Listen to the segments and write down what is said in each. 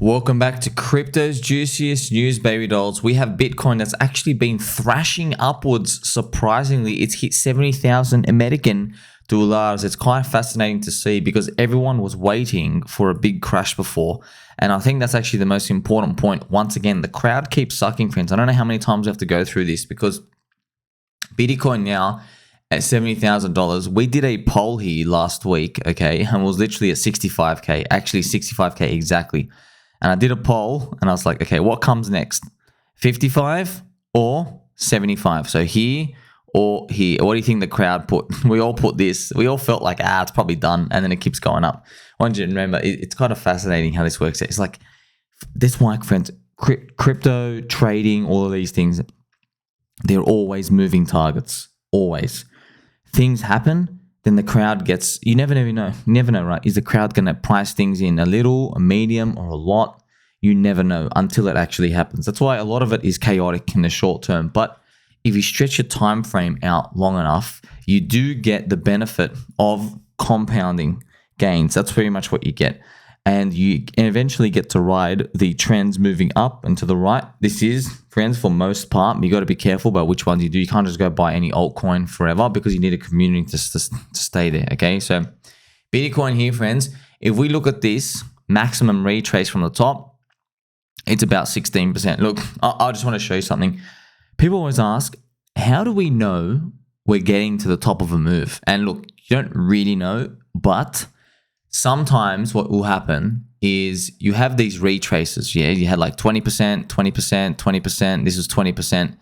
Welcome back to Crypto's Juiciest News, baby dolls. We have Bitcoin that's actually been thrashing upwards. Surprisingly, it's hit 70,000 American dollars. It's quite fascinating to see because everyone was waiting for a big crash before. And I think that's actually the most important point. Once again, the crowd keeps sucking, friends. I don't know how many times we have to go through this because Bitcoin now at $70,000. We did a poll here last week, okay, and it was literally at 65K, actually 65K exactly. And I did a poll and I was like, okay, what comes next? 55 or 75? So here or here? What do you think the crowd put? We all put this. We all felt like, it's probably done. And then it keeps going up. I want you to remember, it's kind of fascinating how this works. It's like, this why, friends, crypto, trading, all of these things, they're always moving targets. Always. Things happen. Then the crowd gets, you never know. You never know, right? Is the crowd going to price things in a little, a medium, or a lot? You never know until it actually happens. That's why a lot of it is chaotic in the short term. But if you stretch your time frame out long enough, you do get the benefit of compounding gains. That's pretty much what you get. And you eventually get to ride the trends moving up and to the right. This is, friends, for most part, you got to be careful about which ones you do. You can't just go buy any altcoin forever because you need a community to stay there, okay? So Bitcoin here, friends, if we look at this maximum retrace from the top, it's about 16%. Look, I just want to show you something. People always ask, how do we know we're getting to the top of a move? And look, you don't really know, but sometimes what will happen is you have these retraces. Yeah, you had like 20%, 20%, 20%. This was 20%.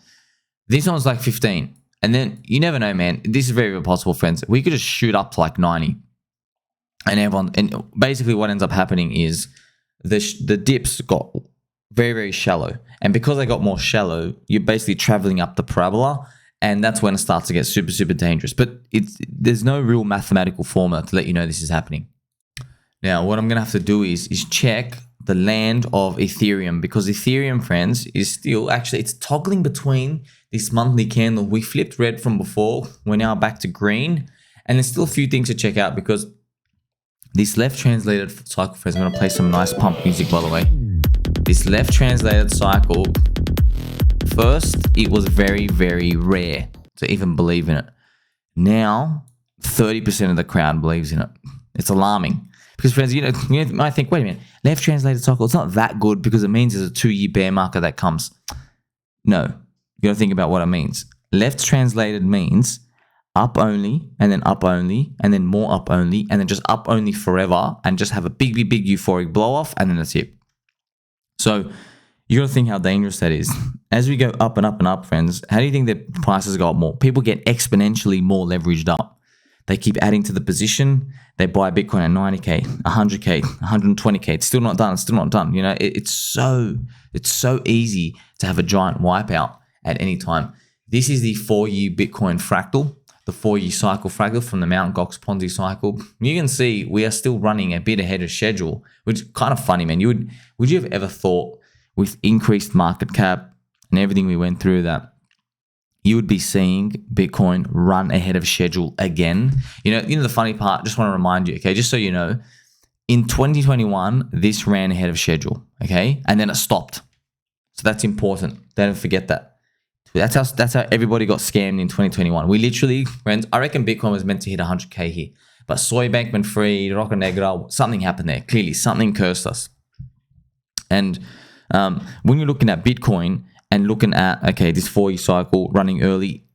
This one was like 15. And then you never know, man. This is very, very possible, friends. We could just shoot up to like 90. And basically what ends up happening is the dips got very, very shallow. And because they got more shallow, you're basically traveling up the parabola. And that's when it starts to get super, super dangerous. But there's no real mathematical formula to let you know this is happening. Now, what I'm going to have to do is check the land of Ethereum because Ethereum, friends, is still actually, it's toggling between this monthly candle. We flipped red from before. We're now back to green. And there's still a few things to check out because this left translated cycle, friends, I'm going to play some nice pump music, by the way. This left translated cycle, first, it was very, very rare to even believe in it. Now, 30% of the crowd believes in it. It's alarming. Because, friends, you might think, wait a minute, left translated cycle, it's not that good because it means there's a 2-year bear market that comes. No, you got to think about what it means. Left translated means up only, and then up only, and then more up only, and then just up only forever, and just have a big, big, big euphoric blow off, and then that's it. So you got to think how dangerous that is. As we go up and up and up, friends, how do you think that prices go up more? People get exponentially more leveraged up. They keep adding to the position. They buy Bitcoin at 90K, 100K, 120K. It's still not done. It's still not done. You know, it's so easy to have a giant wipeout at any time. This is the 4-year Bitcoin fractal, the 4-year cycle fractal from the Mt. Gox Ponzi cycle. You can see we are still running a bit ahead of schedule, which is kind of funny, man. Would you have ever thought with increased market cap and everything we went through that you would be seeing Bitcoin run ahead of schedule again? You know the funny part, just want to remind you, okay, just so you know, in 2021, this ran ahead of schedule, okay? And then it stopped. So that's important. Don't forget that. That's how everybody got scammed in 2021. We literally, friends, I reckon Bitcoin was meant to hit 100K here. But Soy Bankman-Fried, Rocca Negra, something happened there. Clearly, something cursed us. And when you're looking at Bitcoin, and looking at, okay, this 4-year cycle running early,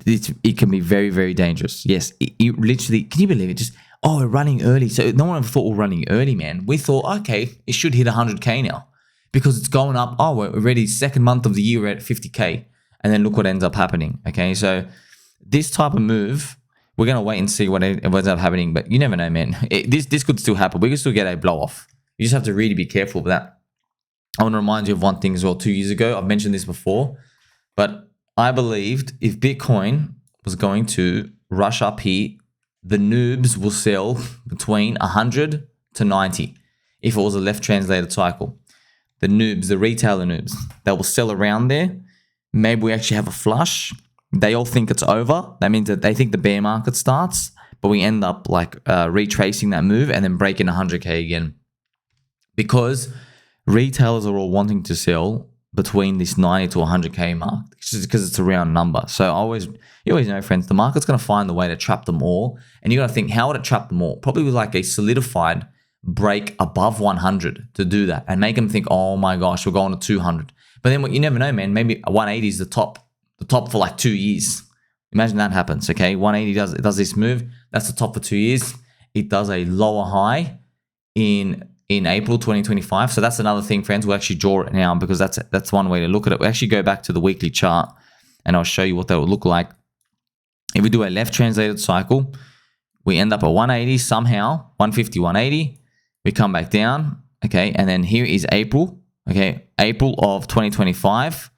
it can be very, very dangerous. Yes, it literally, can you believe it? Just, we're running early. So no one ever thought we're running early, man. We thought, okay, it should hit 100K now because it's going up. We're already second month of the year, we're at 50K. And then look what ends up happening, okay? So this type of move, we're going to wait and see what ends up happening. But you never know, man. This could still happen. We could still get a blow off. You just have to really be careful with that. I want to remind you of one thing as well. 2 years ago, I've mentioned this before, but I believed if Bitcoin was going to rush up here, the noobs will sell between 100 to 90 if it was a left translated cycle. The noobs, the retailer noobs, they will sell around there. Maybe we actually have a flush. They all think it's over. That means that they think the bear market starts, but we end up like retracing that move and then breaking 100K again. Because retailers are all wanting to sell between this 90 to 100K mark just because it's a round number. So you always know, friends, the market's going to find the way to trap them all. And you got to think, how would it trap them all? Probably with like a solidified break above 100 to do that and make them think, oh my gosh, we're going to 200. But then you never know, man. Maybe 180 is the top for like 2 years. Imagine that happens, okay? 180 does this move. That's the top for 2 years. It does a lower high in April 2025. So that's another thing, friends. We'll actually draw it now because that's one way to look at it. We'll actually go back to the weekly chart and I'll show you what that would look like. If we do a left translated cycle, we end up at 180 somehow, 150, 180. We come back down, okay? And then here is April, okay? April of 2025.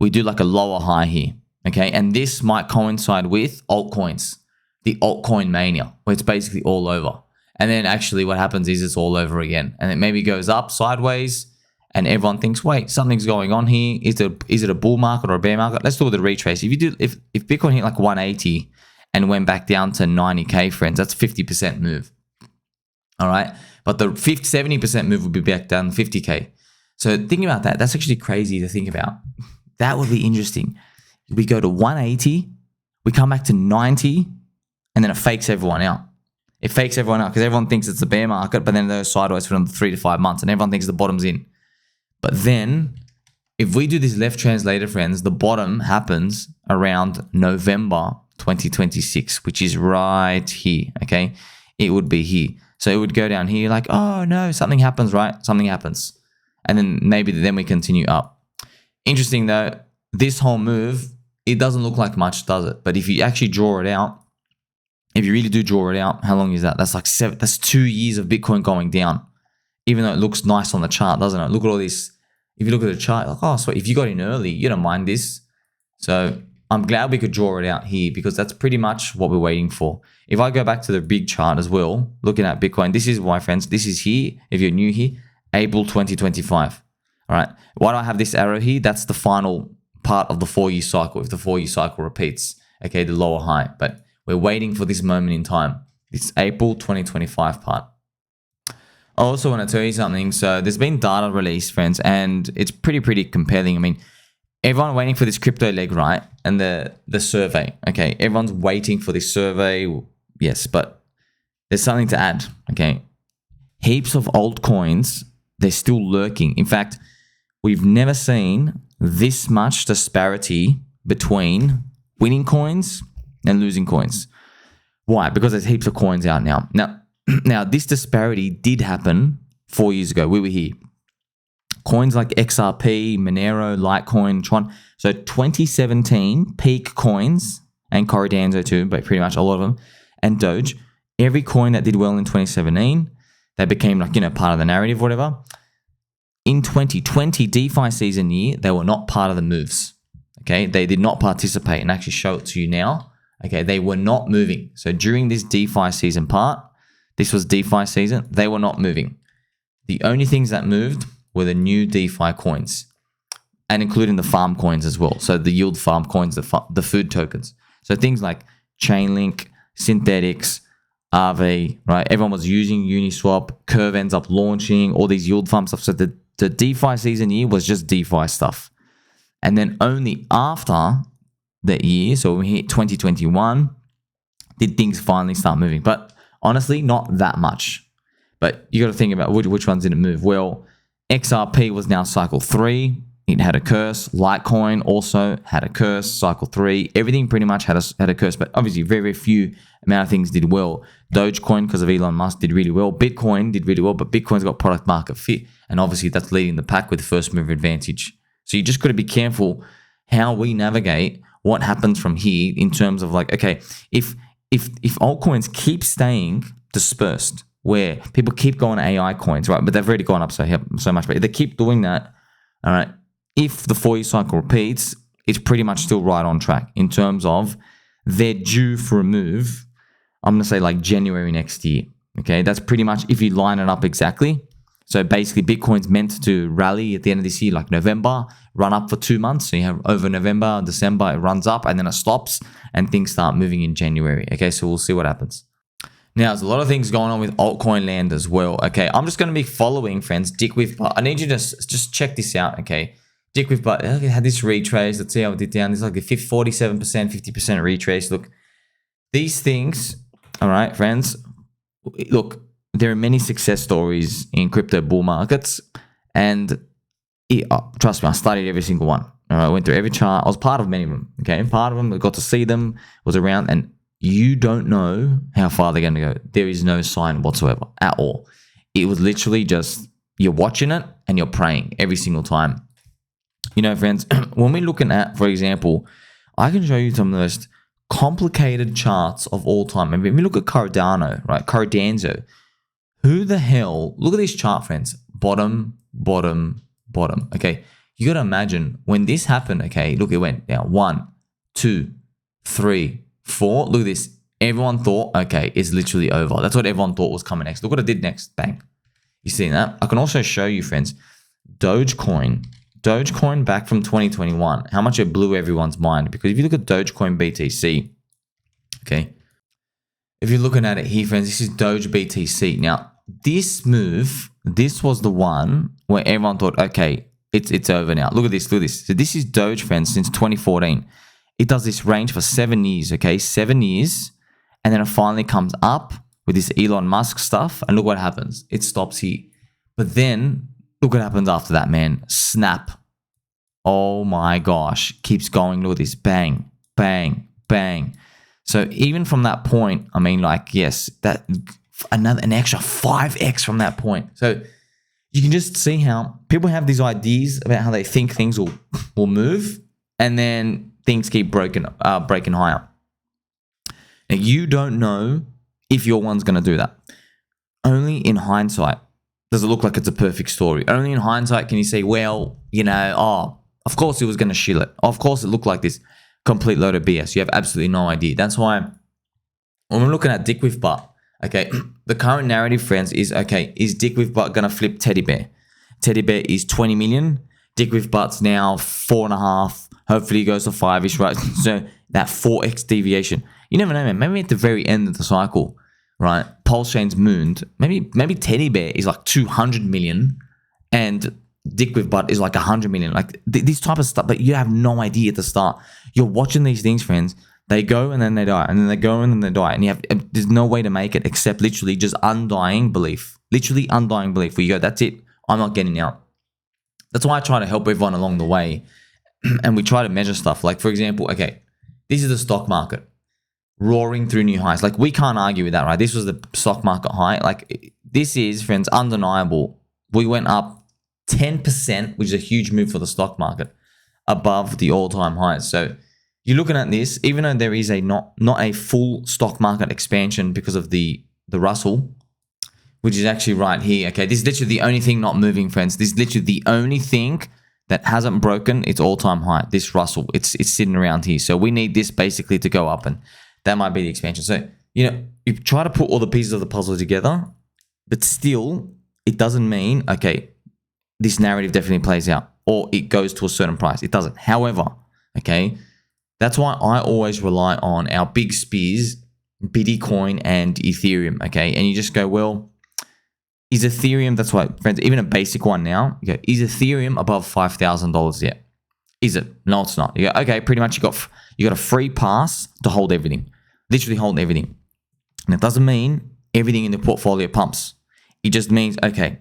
We do like a lower high here, okay? And this might coincide with altcoins, the altcoin mania, where it's basically all over. And then actually what happens is it's all over again. And it maybe goes up sideways and everyone thinks, wait, something's going on here. Is it a bull market or a bear market? Let's do the retrace. If Bitcoin hit like 180 and went back down to 90K, friends, that's 50% move. All right. But the 70% move would be back down 50K. So thinking about that, that's actually crazy to think about. That would be interesting. We go to 180, we come back to 90, and then it fakes everyone out. It fakes everyone out because everyone thinks it's a bear market, but then it goes sideways for another 3 to 5 months and everyone thinks the bottom's in. But then if we do this left translator, friends, the bottom happens around November 2026, which is right here, okay? It would be here. So it would go down here like, oh no, something happens, right? Something happens. And then maybe then we continue up. Interesting though, this whole move, it doesn't look like much, does it? But if you actually draw it out, if you really do draw it out, how long is that? That's like that's 2 years of Bitcoin going down, even though it looks nice on the chart, doesn't it? Look at all this. If you look at the chart, like, oh, so if you got in early, you don't mind this. So I'm glad we could draw it out here because that's pretty much what we're waiting for. If I go back to the big chart as well, looking at Bitcoin, this is why, friends, this is here. If you're new here, April 2025. All right. Why do I have this arrow here? That's the final part of the 4-year cycle. If the 4-year cycle repeats, okay, the lower high. But we're waiting for this moment in time. It's April 2025 part. I also want to tell you something. So there's been data released, friends, and it's pretty compelling. I mean, everyone waiting for this crypto leg, right? And the survey, okay? Everyone's waiting for this survey. Yes, but there's something to add, okay? Heaps of altcoins, they're still lurking. In fact, we've never seen this much disparity between winning coins and losing coins. Why? Because there's heaps of coins out now. Now this disparity did happen 4 years ago. We were here. Coins like XRP, Monero, Litecoin, Tron. So 2017 peak coins and Corridanzo too, but pretty much a lot of them, and Doge. Every coin that did well in 2017, they became like, part of the narrative, whatever. In 2020 DeFi season year, they were not part of the moves. Okay, they did not participate, and actually show it to you now. Okay, they were not moving. So during this DeFi season part, this was DeFi season, they were not moving. The only things that moved were the new DeFi coins, and including the farm coins as well. So the yield farm coins, the food tokens. So things like Chainlink, Synthetics, RV, right? Everyone was using Uniswap. Curve ends up launching all these yield farm stuff. So the DeFi season year was just DeFi stuff. And then only after that year, so when we hit 2021, did things finally start moving. But honestly, not that much. But you got to think about which ones didn't move. Well, XRP was now cycle 3. It had a curse. Litecoin also had a curse. Cycle 3. Everything pretty much had a curse. But obviously, very few amount of things did well. Dogecoin, because of Elon Musk, did really well. Bitcoin did really well, but Bitcoin's got product market fit. And obviously, that's leading the pack with first mover advantage. So you just got to be careful how we navigate what happens from here in terms of like, okay, if altcoins keep staying dispersed, where people keep going to AI coins, right? But they've already gone up so much. But if they keep doing that, all right, if the 4-year cycle repeats, it's pretty much still right on track in terms of they're due for a move. I'm going to say like January next year. Okay, that's pretty much if you line it up exactly. So basically, Bitcoin's meant to rally at the end of this year, like November, run up for 2 months. So you have over November, December, it runs up and then it stops and things start moving in January. Okay, so we'll see what happens. Now, there's a lot of things going on with altcoin land as well. Okay, I'm just going to be following, friends, Dick with Butt. I need you to just check this out. Okay, Dick with Butt. Look, it had this retrace. Let's see how it did down. There's like a 47%, 50% retrace. Look, these things. All right, friends. Look, there are many success stories in crypto bull markets, and trust me, I studied every single one. I went through every chart. I was part of many of them. Okay, part of them, I got to see them, was around, and you don't know how far they're going to go. There is no sign whatsoever at all. It was literally just you're watching it and you're praying every single time. You know, friends, when we're looking at, for example, I can show you some of the most complicated charts of all time. I mean, if we look at Cardano, right? Cardanzo. Who the hell? Look at this chart, friends. Bottom, bottom, bottom. Okay, you got to imagine when this happened. Okay, look, it went down 1, 2, 3, 4. Look at this. Everyone thought, okay, it's literally over. That's what everyone thought was coming next. Look what I did next. Bang. You see that? I can also show you, friends, Dogecoin. Dogecoin back from 2021. How much it blew everyone's mind. Because if you look at Dogecoin BTC, okay, if you're looking at it here, friends, this is Doge BTC. Now, this move, this was the one where everyone thought, okay, it's over now. Look at this, look at this. So this is Doge, friends, since 2014. It does this range for 7 years, okay? 7 years. And then it finally comes up with this Elon Musk stuff. And look what happens. It stops here. But then, look what happens after that, man. Snap. Oh my gosh. Keeps going. Look at this. Bang, bang, bang. So even from that point, I mean, like, yes, that an extra 5x from that point. So you can just see how people have these ideas about how they think things will move. And then things keep breaking higher. Now, you don't know if your one's going to do that. Only in hindsight does it look like it's a perfect story. Only in hindsight can you say, well, you know, oh, of course it was going to shill it. Of course it looked like this complete load of BS. You have absolutely no idea. That's why when we're looking at Dick with Butt, okay, the current narrative, friends, is, okay, is Dick with Butt going to flip Teddy Bear? Teddy Bear is 20 million. Dick with Butt's now 4.5. Hopefully he goes to 5-ish, right? So that 4x deviation. You never know, man. Maybe at the very end of the cycle, right? PulseChain's mooned. Maybe Teddy Bear is like 200 million and Dick with Butt is like 100 million. Like this type of stuff, but you have no idea at the start. You're watching these things, friends. They go and then they die, and then they go and then they die. And there's no way to make it except literally just undying belief. Literally undying belief where you go, that's it. I'm not getting out. That's why I try to help everyone along the way. And we try to measure stuff. Like, for example, okay, this is the stock market roaring through new highs. Like, we can't argue with that, right? This was the stock market high. Like, this is, friends, undeniable. We went up 10%, which is a huge move for the stock market, above the all-time highs. So you're looking at this, even though there is a not a full stock market expansion because of the Russel, which is actually right here. Okay, this is literally the only thing not moving, friends. This is literally the only thing that hasn't broken its all-time high. This Russel, it's sitting around here. So we need this basically to go up, and that might be the expansion. So, you know, you try to put all the pieces of the puzzle together, but still, it doesn't mean, okay, this narrative definitely plays out or it goes to a certain price. It doesn't. However, okay, that's why I always rely on our big spears, Bitcoin and Ethereum, okay? And you just go, well, is Ethereum, that's why, friends, even a basic one now, you go, is Ethereum above $5,000 yet? Is it? No, it's not. You go, okay, pretty much you got a free pass to hold everything. Literally hold everything. And it doesn't mean everything in the portfolio pumps. It just means, okay,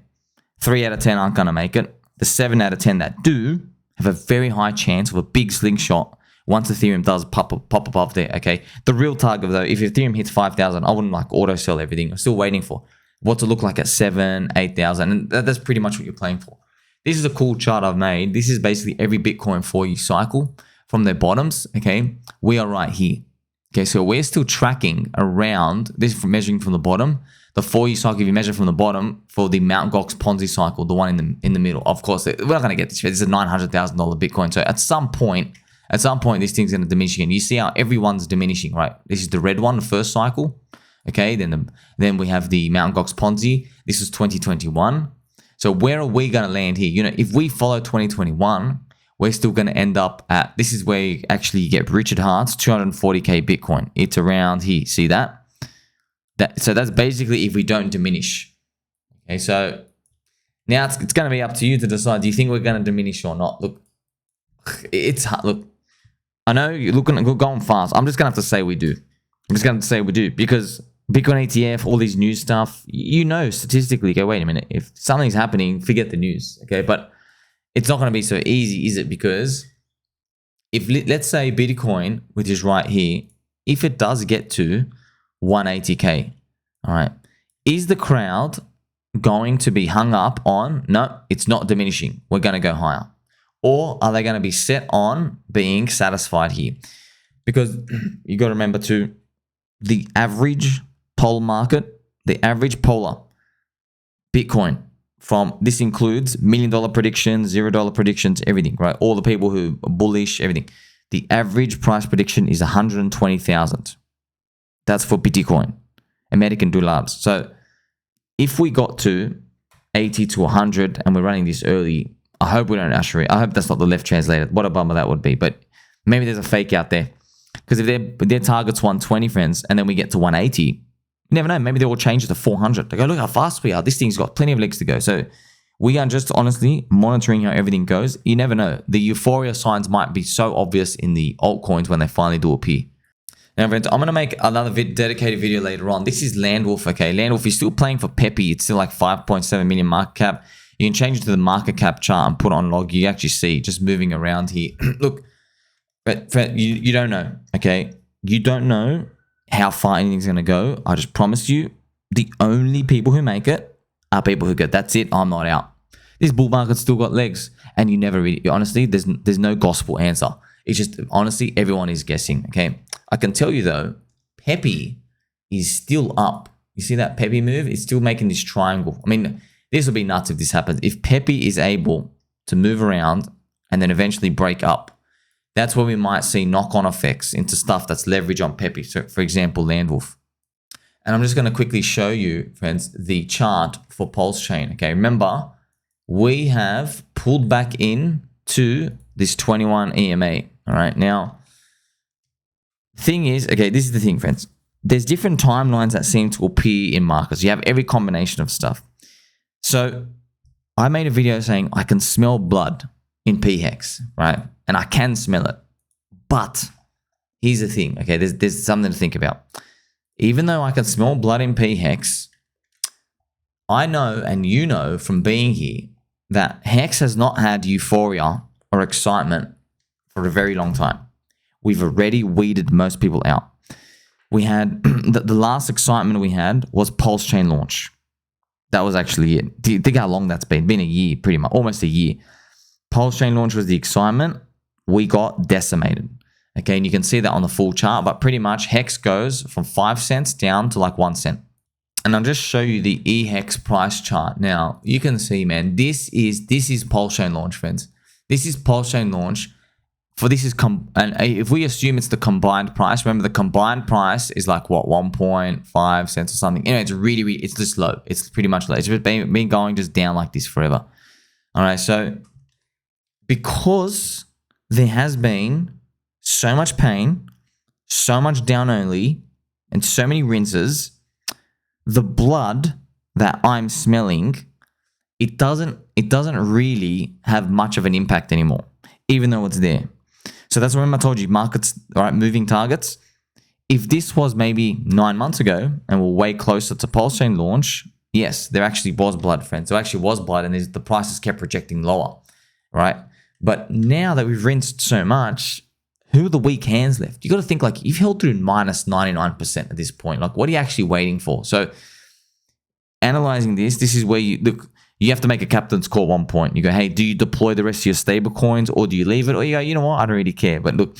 3 out of 10 aren't going to make it. The 7 out of 10 that do have a very high chance of a big slingshot once Ethereum does pop above there, okay? The real target, though, if Ethereum hits 5,000, I wouldn't like auto sell everything. I'm still waiting for what to look like at 7, 8,000. And that's pretty much what you're playing for. This is a cool chart I've made. This is basically every Bitcoin 4 year cycle from their bottoms, okay? We are right here. Okay, so we're still tracking around, this is measuring from the bottom. The 4 year cycle, if you measure from the bottom for the Mt. Gox Ponzi cycle, the one in the middle, of course, we're not going to get this. This is a $900,000 Bitcoin. So at some point, this thing's going to diminish again. You see how everyone's diminishing, right? This is the red one, the first cycle. Okay, then we have the Mt. Gox Ponzi. This is 2021. So where are we going to land here? You know, if we follow 2021, we're still going to end up at, this is where you actually get Richard Hart's 240K Bitcoin. It's around here. See that? So that's basically if we don't diminish. Okay, so now it's going to be up to you to decide. Do you think we're going to diminish or not? Look, it's hard. Look, I know you're going fast. I'm just going to have to say we do. I'm just going to have to say we do because Bitcoin ETF, all these news stuff, you know, statistically, okay, wait a minute. If something's happening, forget the news, okay? But it's not going to be so easy, is it? Because if, let's say Bitcoin, which is right here, if it does get to 180K, all right, is the crowd going to be hung up on, no, it's not diminishing, we're going to go higher? Or are they going to be set on being satisfied here? Because you got to remember too, the average polar market, the average polar Bitcoin from, this includes $1 million predictions, $0 predictions, everything, right? All the people who are bullish, everything. The average price prediction is 120,000. That's for Bitcoin, American dollars. So if we got to 80 to 100 and we're running this early, I hope we don't usher it. I hope that's not the left translated. What a bummer that would be. But maybe there's a fake out there. Because if their target's 120, friends, and then we get to 180, you never know. Maybe they will change it to 400. They go, look how fast we are. This thing's got plenty of legs to go. So we are just honestly monitoring how everything goes. You never know. The euphoria signs might be so obvious in the altcoins when they finally do appear. Now, friends, I'm going to make another dedicated video later on. This is Landwolf, okay? Landwolf is still playing for PEPE. It's still like 5.7 million market cap. You can change it to the market cap chart and put it on log. You actually see just moving around here. Look, but you don't know, okay? You don't know how far anything's going to go. I just promise you, the only people who make it are people who go, that's it, I'm not out. This bull market's still got legs. And you never really, honestly, there's no gospel answer. It's just, honestly, everyone is guessing, okay? I can tell you though, PEPE is still up. You see that PEPE move? It's still making this triangle. I mean, this would be nuts if this happens. If PEPE is able to move around and then eventually break up, that's where we might see knock-on effects into stuff that's leveraged on PEPE. So, for example, Landwolf. And I'm just going to quickly show you, friends, the chart for PulseChain. Okay, remember, we have pulled back in to this 21 EMA. All right, now, thing is, okay, this is the thing, friends. There's different timelines that seem to appear in markets. You have every combination of stuff. So I made a video saying I can smell blood in PHEX, right? And I can smell it. But here's the thing, okay? There's something to think about. Even though I can smell blood in PHEX, I know and you know from being here that Hex has not had euphoria or excitement for a very long time. We've already weeded most people out. We had, the last excitement we had was PulseChain launch. That was actually it. Do you think how long that's been? Been a year, pretty much, almost a year. PulseChain launch was the excitement. We got decimated. Okay, and you can see that on the full chart, but pretty much Hex goes from 5 cents down to like 1 cent. And I'll just show you the EHEX price chart. Now, you can see, man, this is PulseChain launch, friends. This is PulseChain launch. For this is, and if we assume it's the combined price, remember the combined price is like what, 1.5 cents or something. Anyway, it's really, it's just low. It's pretty much low. It's been going just down like this forever. All right, so because there has been so much pain, so much down only, and so many rinses, the blood that I'm smelling, it doesn't really have much of an impact anymore, even though it's there. So that's when I told you markets, all right, moving targets. If this was maybe 9 months ago and we're way closer to PulseChain launch, yes, there actually was blood, friends. There actually was blood, and the prices kept projecting lower, right? But now that we've rinsed so much, who are the weak hands left? You got to think, like, you've held through minus 99% at this point. Like, what are you actually waiting for? So analyzing this is where you look. You have to make a captain's call at one point. You go, hey, do you deploy the rest of your stable coins, or do you leave it? Or you go, you know what? I don't really care. But look,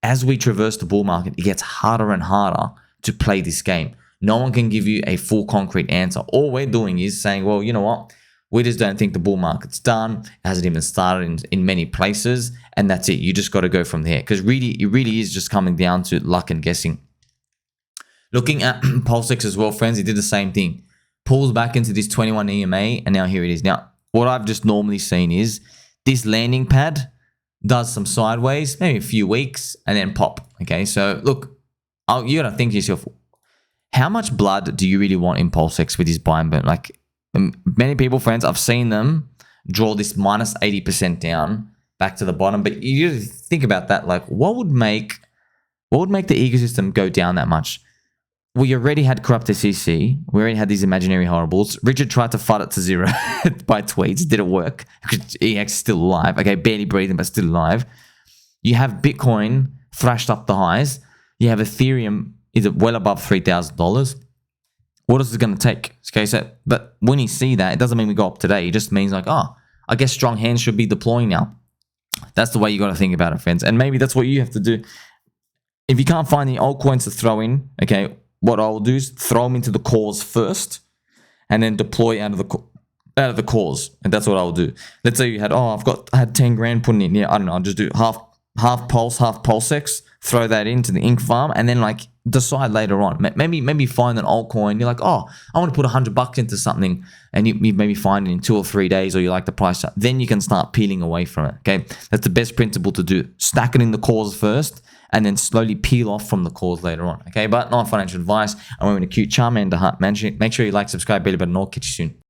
as we traverse the bull market, it gets harder and harder to play this game. No one can give you a full concrete answer. All we're doing is saying, well, you know what? We just don't think the bull market's done. It hasn't even started in many places. And that's it. You just got to go from there. Because really, it really is just coming down to luck and guessing. Looking at PulseX as well, friends, it did the same thing. Pulls back into this 21 EMA, and now here it is. Now, what I've just normally seen is this landing pad does some sideways, maybe a few weeks, and then pop. Okay, so look, you got to think to yourself, how much blood do you really want in PulseX with his buy and burn? Like many people, friends, I've seen them draw this minus 80% down back to the bottom. But you think about that, like what would make the ecosystem go down that much? We already had corrupted CC. We already had these imaginary horribles. Richard tried to fight it to zero by tweets. Didn't work because EX is still alive. Okay, barely breathing, but still alive. You have Bitcoin thrashed up the highs. You have Ethereum is well above $3,000. What is it going to take? Okay, so but when you see that, it doesn't mean we go up today. It just means like, oh, I guess strong hands should be deploying now. That's the way you got to think about it, friends. And maybe that's what you have to do. If you can't find the altcoins to throw in, okay, what I'll do is throw them into the cause first, and then deploy out of the cause, and that's what I'll do. Let's say you had, I had 10 grand putting in. Yeah, I don't know. I'll just do half Pulse, half PulseX. Throw that into the ink farm, and then like decide later on. Maybe find an altcoin. You're like, I want to put $100 into something, and you maybe find it in 2 or 3 days, or you like the price. Then you can start peeling away from it. Okay, that's the best principle to do. Stack it in the cause first, and then slowly peel off from the cause later on. Okay, but not financial advice. I'm wearing a cute Charmander hat. Make sure you like, subscribe, bell button, and I'll catch you soon.